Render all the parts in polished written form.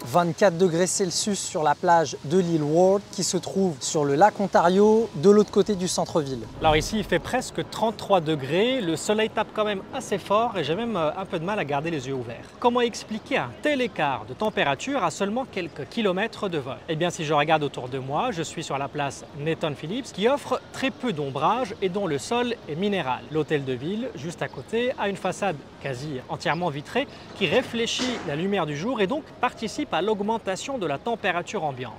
24 degrés Celsius sur la plage de l'île Ward qui se trouve sur le lac Ontario de l'autre côté du centre-ville. Alors ici il fait presque 33 degrés, le soleil tape quand même assez fort et j'ai même un peu de mal à garder les yeux ouverts. Comment expliquer un tel écart de température à seulement quelques kilomètres de vol? Eh bien si je regarde autour de moi, je suis sur la place Nathan Phillips qui offre très peu d'ombrage et dont le sol est minéral. L'hôtel de ville, juste à côté, a une façade quasi entièrement vitrée qui réfléchit la lumière du jour et donc participe à l'augmentation de la température ambiante.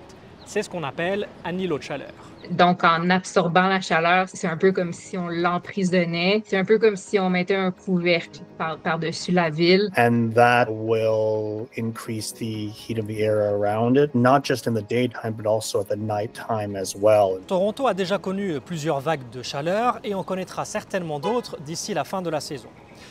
C'est ce qu'on appelle un îlot de chaleur. Donc, en absorbant la chaleur, c'est un peu comme si on l'emprisonnait. C'est un peu comme si on mettait un couvercle par-dessus la ville. And that will increase the heat of the air around it, not just in the daytime, but also at the nighttime as well. Toronto a déjà connu plusieurs vagues de chaleur et on connaîtra certainement d'autres d'ici la fin de la saison.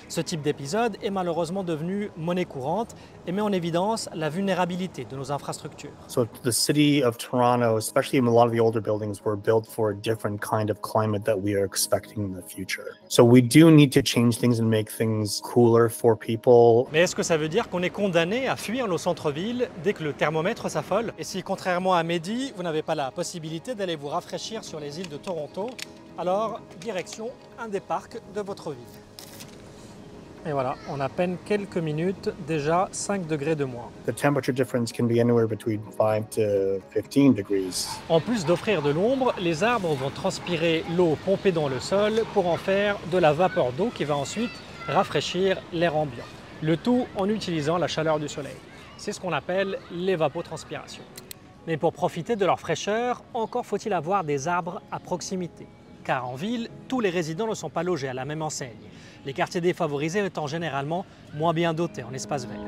Ce type d'épisode est malheureusement devenu monnaie courante et met en évidence la vulnérabilité de nos infrastructures. So the city of Toronto, especially in a lot of the older buildings, were built for a different kind of climate that we are expecting in the future. So we do need to change things and make things cooler for people. Mais est-ce que ça veut dire qu'on est condamné à fuir nos centres-villes dès que le thermomètre s'affole? Et si, contrairement à Mehdi, vous n'avez pas la possibilité d'aller vous rafraîchir sur les îles de Toronto, alors direction un des parcs de votre ville. Et voilà, en à peine quelques minutes, déjà 5 degrés de moins. The temperature difference can be anywhere between 5 to 15 degrees. En plus d'offrir de l'ombre, les arbres vont transpirer l'eau pompée dans le sol pour en faire de la vapeur d'eau qui va ensuite rafraîchir l'air ambiant. Le tout en utilisant la chaleur du soleil. C'est ce qu'on appelle l'évapotranspiration. Mais pour profiter de leur fraîcheur, encore faut-il avoir des arbres à proximité. Car en ville, tous les résidents ne sont pas logés à la même enseigne. Les quartiers défavorisés étant généralement moins bien dotés en espaces verts.